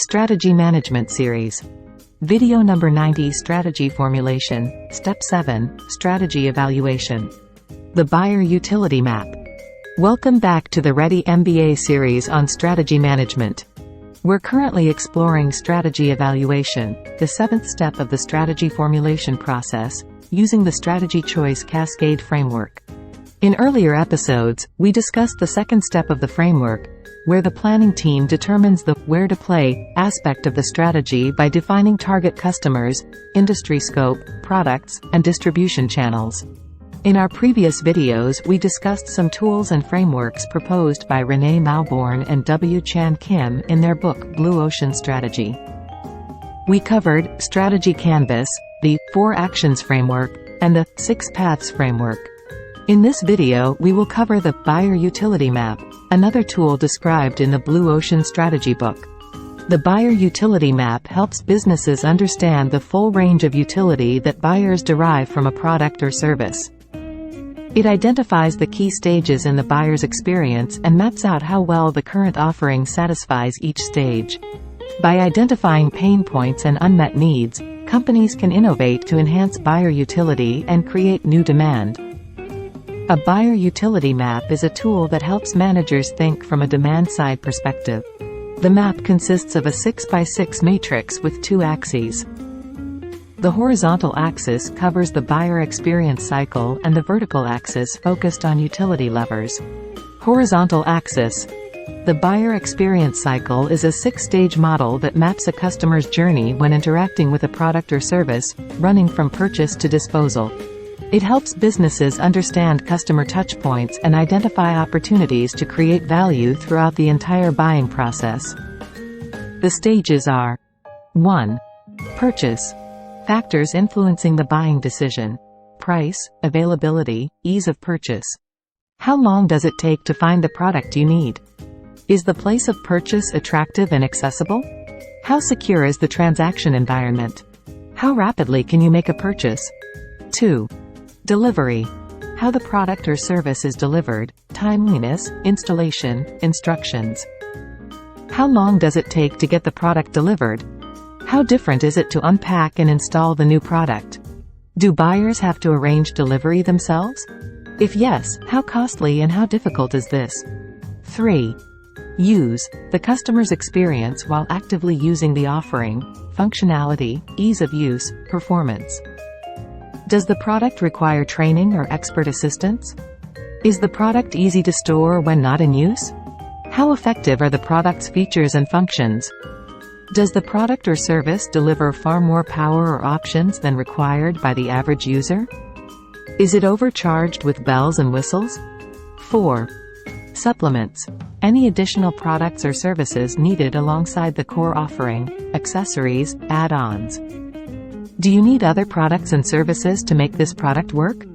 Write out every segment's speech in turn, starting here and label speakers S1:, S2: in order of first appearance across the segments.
S1: Strategy Management Series. Video number 90. Strategy Formulation. Step 7. Strategy Evaluation. The Buyer Utility Map. Welcome back to the Ready MBA series on strategy management. We're currently exploring strategy evaluation, the 7th step of the strategy formulation process, using the Strategy Choice Cascade framework. In earlier episodes, we discussed the second step of the framework, where the planning team determines the where to play aspect of the strategy by defining target customers, industry scope, products, and distribution channels. In our previous videos, we discussed some tools and frameworks proposed by Renee Mauborn and W. Chan Kim in their book Blue Ocean Strategy. We covered Strategy Canvas, the 4 Actions framework, and the 6 Paths framework. In this video, we will cover the Buyer Utility Map, another tool described in the Blue Ocean Strategy book. The Buyer Utility Map helps businesses understand the full range of utility that buyers derive from a product or service. It identifies the key stages in the buyer's experience and maps out how well the current offering satisfies each stage. By identifying pain points and unmet needs, companies can innovate to enhance buyer utility and create new demand. A buyer utility map is a tool that helps managers think from a demand-side perspective. The map consists of a 6x6 matrix with 2 axes. The horizontal axis covers the buyer experience cycle and the vertical axis focused on utility levers. Horizontal axis. The buyer experience cycle is a 6-stage model that maps a customer's journey when interacting with a product or service, running from purchase to disposal. It helps businesses understand customer touchpoints and identify opportunities to create value throughout the entire buying process. The stages are: 1. Purchase. Factors influencing the buying decision. Price, availability, ease of purchase. How long does it take to find the product you need? Is the place of purchase attractive and accessible? How secure is the transaction environment? How rapidly can you make a purchase? 2. Delivery. How the product or service is delivered, timeliness, installation, instructions. How long does it take to get the product delivered? How different is it to unpack and install the new product? Do buyers have to arrange delivery themselves? If yes, how costly and how difficult is this? 3. Use. The customer's experience while actively using the offering, functionality, ease of use, performance. Does the product require training or expert assistance? Is the product easy to store when not in use? How effective are the product's features and functions? Does the product or service deliver far more power or options than required by the average user? Is it overcharged with bells and whistles? 4. Supplements. Any additional products or services needed alongside the core offering, accessories, add-ons. Do you need other products and services to make this product work?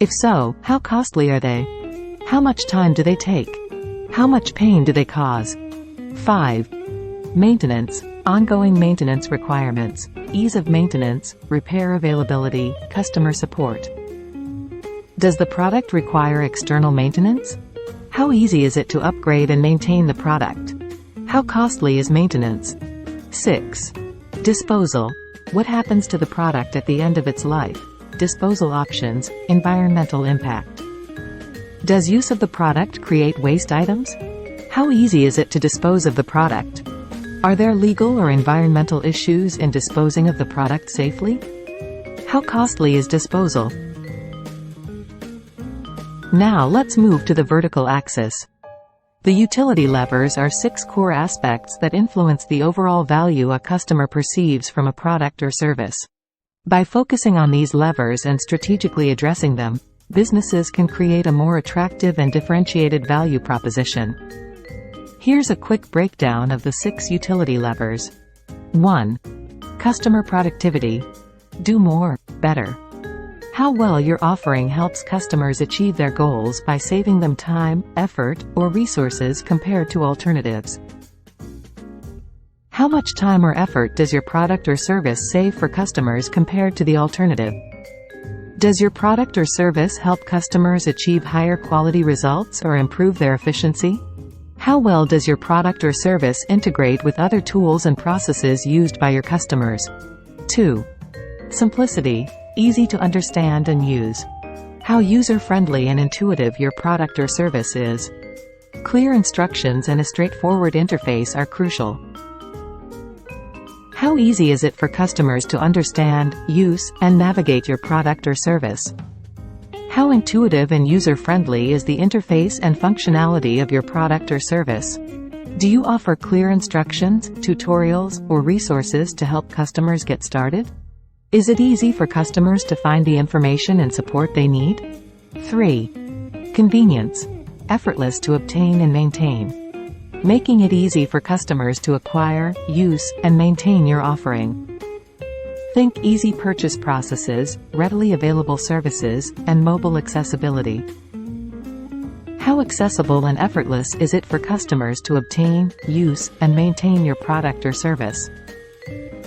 S1: If so, how costly are they? How much time do they take? How much pain do they cause? 5. Maintenance. Ongoing maintenance requirements, ease of maintenance, repair availability, customer support. Does the product require external maintenance? How easy is it to upgrade and maintain the product? How costly is maintenance? 6. Disposal. What happens to the product at the end of its life? Disposal options, environmental impact. Does use of the product create waste items? How easy is it to dispose of the product? Are there legal or environmental issues in disposing of the product safely? How costly is disposal? Now let's move to the vertical axis. The utility levers are 6 core aspects that influence the overall value a customer perceives from a product or service. By focusing on these levers and strategically addressing them, businesses can create a more attractive and differentiated value proposition. Here's a quick breakdown of the 6 utility levers. 1. Customer productivity. Do more, better. How well your offering helps customers achieve their goals by saving them time, effort, or resources compared to alternatives. How much time or effort does your product or service save for customers compared to the alternative? Does your product or service help customers achieve higher quality results or improve their efficiency? How well does your product or service integrate with other tools and processes used by your customers? 2. Simplicity. Easy to understand and use. How user-friendly and intuitive your product or service is. Clear instructions and a straightforward interface are crucial. How easy is it for customers to understand, use, and navigate your product or service? How intuitive and user-friendly is the interface and functionality of your product or service? Do you offer clear instructions, tutorials, or resources to help customers get started? Is it easy for customers to find the information and support they need? 3. Convenience. Effortless to obtain and maintain. Making it easy for customers to acquire, use, and maintain your offering. Think easy purchase processes, readily available services, and mobile accessibility. How accessible and effortless is it for customers to obtain, use, and maintain your product or service?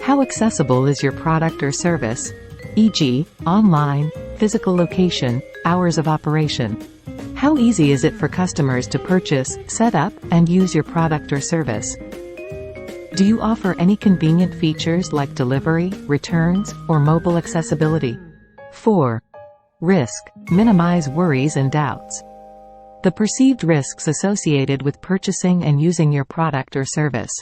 S1: How accessible is your product or service, e.g., online, physical location, hours of operation? How easy is it for customers to purchase, set up, and use your product or service? Do you offer any convenient features like delivery, returns, or mobile accessibility? 4. Risk. Minimize worries and doubts. The perceived risks associated with purchasing and using your product or service.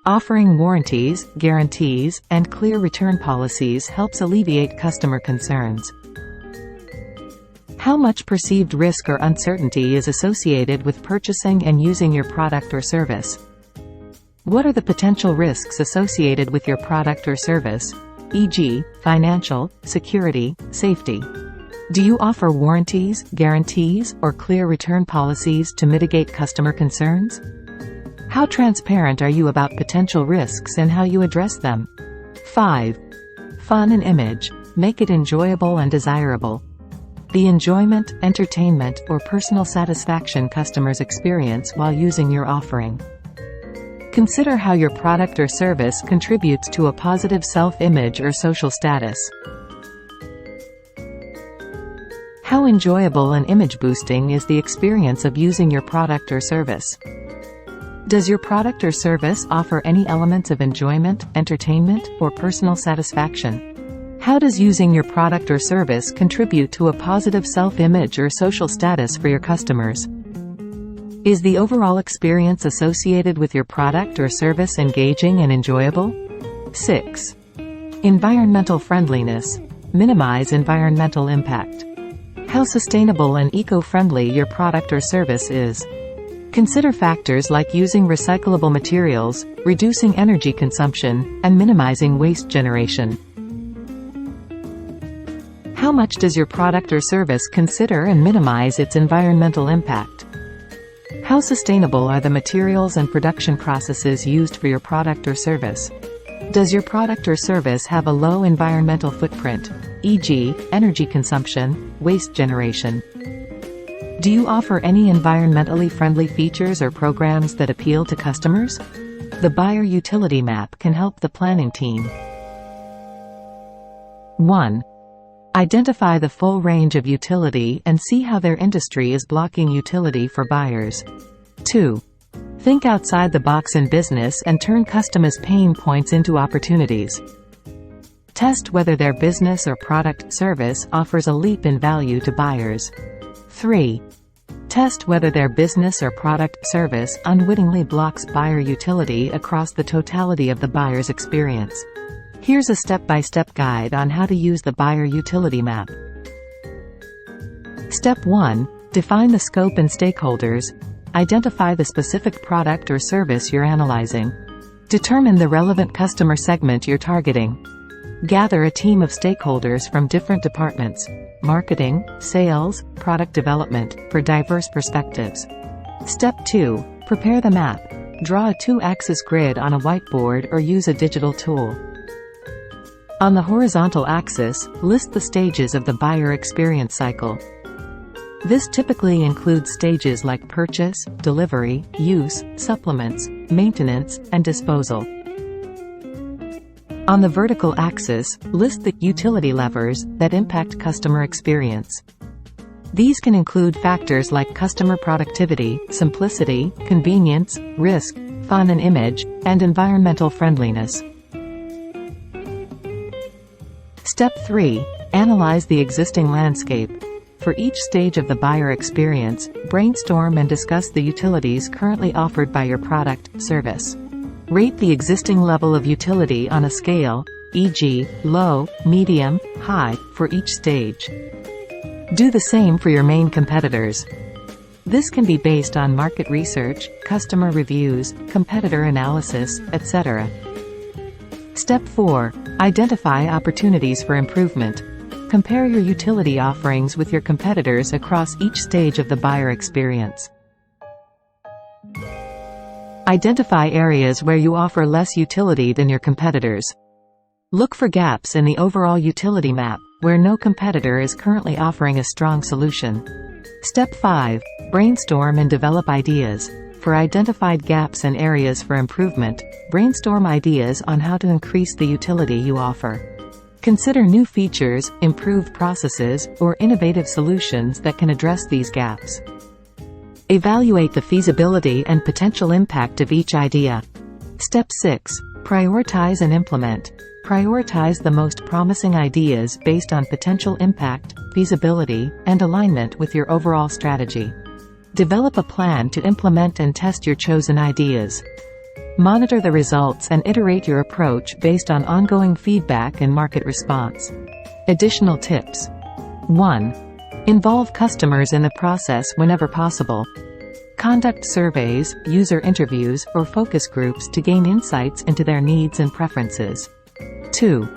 S1: Offering warranties, guarantees, and clear return policies helps alleviate customer concerns. How much perceived risk or uncertainty is associated with purchasing and using your product or service? What are the potential risks associated with your product or service, e.g., financial, security, safety? Do you offer warranties, guarantees, or clear return policies to mitigate customer concerns? How transparent are you about potential risks and how you address them? 5. Fun and image. Make it enjoyable and desirable. The enjoyment, entertainment, or personal satisfaction customers experience while using your offering. Consider how your product or service contributes to a positive self-image or social status. How enjoyable and image-boosting is the experience of using your product or service? Does your product or service offer any elements of enjoyment, entertainment, or personal satisfaction? How does using your product or service contribute to a positive self-image or social status for your customers? Is the overall experience associated with your product or service engaging and enjoyable? 6. Environmental friendliness. Minimize environmental impact. How sustainable and eco-friendly your product or service is. Consider factors like using recyclable materials, reducing energy consumption, and minimizing waste generation. How much does your product or service consider and minimize its environmental impact? How sustainable are the materials and production processes used for your product or service? Does your product or service have a low environmental footprint, e.g., energy consumption, waste generation? Do you offer any environmentally friendly features or programs that appeal to customers? The Buyer Utility Map can help the planning team. 1. Identify the full range of utility and see how their industry is blocking utility for buyers. 2. Think outside the box in business and turn customers' pain points into opportunities. Test whether their business or product service offers a leap in value to buyers. 3. Test whether their business or product service unwittingly blocks buyer utility across the totality of the buyer's experience. Here's a step-by-step guide on how to use the Buyer Utility Map. Step 1. Define the scope and stakeholders. Identify the specific product or service you're analyzing. Determine the relevant customer segment you're targeting. Gather a team of stakeholders from different departments, marketing, sales, product development, for diverse perspectives. Step 2. Prepare the map. Draw a 2-axis grid on a whiteboard or use a digital tool. On the horizontal axis, list the stages of the buyer experience cycle. This typically includes stages like purchase, delivery, use, supplements, maintenance, and disposal. On the vertical axis, list the utility levers that impact customer experience. These can include factors like customer productivity, simplicity, convenience, risk, fun and image, and environmental friendliness. Step 3. Analyze the existing landscape. For each stage of the buyer experience, brainstorm and discuss the utilities currently offered by your product, service. Rate the existing level of utility on a scale, e.g., low, medium, high, for each stage. Do the same for your main competitors. This can be based on market research, customer reviews, competitor analysis, etc. Step 4. Identify opportunities for improvement. Compare your utility offerings with your competitors across each stage of the buyer experience. Identify areas where you offer less utility than your competitors. Look for gaps in the overall utility map, where no competitor is currently offering a strong solution. Step 5. Brainstorm and develop ideas. For identified gaps and areas for improvement, brainstorm ideas on how to increase the utility you offer. Consider new features, improved processes, or innovative solutions that can address these gaps. Evaluate the feasibility and potential impact of each idea. Step 6. Prioritize and implement. Prioritize the most promising ideas based on potential impact, feasibility, and alignment with your overall strategy. Develop a plan to implement and test your chosen ideas. Monitor the results and iterate your approach based on ongoing feedback and market response. Additional tips. 1. Involve customers in the process whenever possible. Conduct surveys, user interviews, or focus groups to gain insights into their needs and preferences. 2.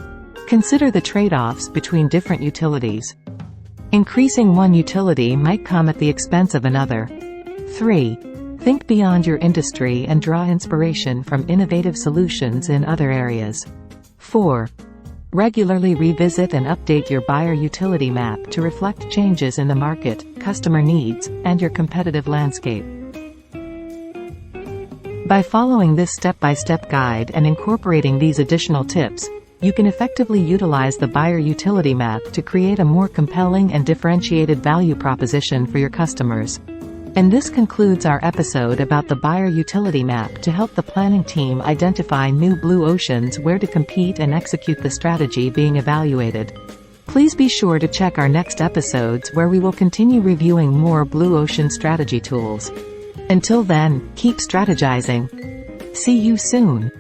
S1: Consider the trade-offs between different utilities. Increasing one utility might come at the expense of another. 3. Think beyond your industry and draw inspiration from innovative solutions in other areas. 4. Regularly revisit and update your buyer utility map to reflect changes in the market, customer needs, and your competitive landscape. By following this step-by-step guide and incorporating these additional tips, you can effectively utilize the buyer utility map to create a more compelling and differentiated value proposition for your customers. And this concludes our episode about the buyer utility map to help the planning team identify new blue oceans where to compete and execute the strategy being evaluated. Please be sure to check our next episodes where we will continue reviewing more blue ocean strategy tools. Until then, keep strategizing. See you soon.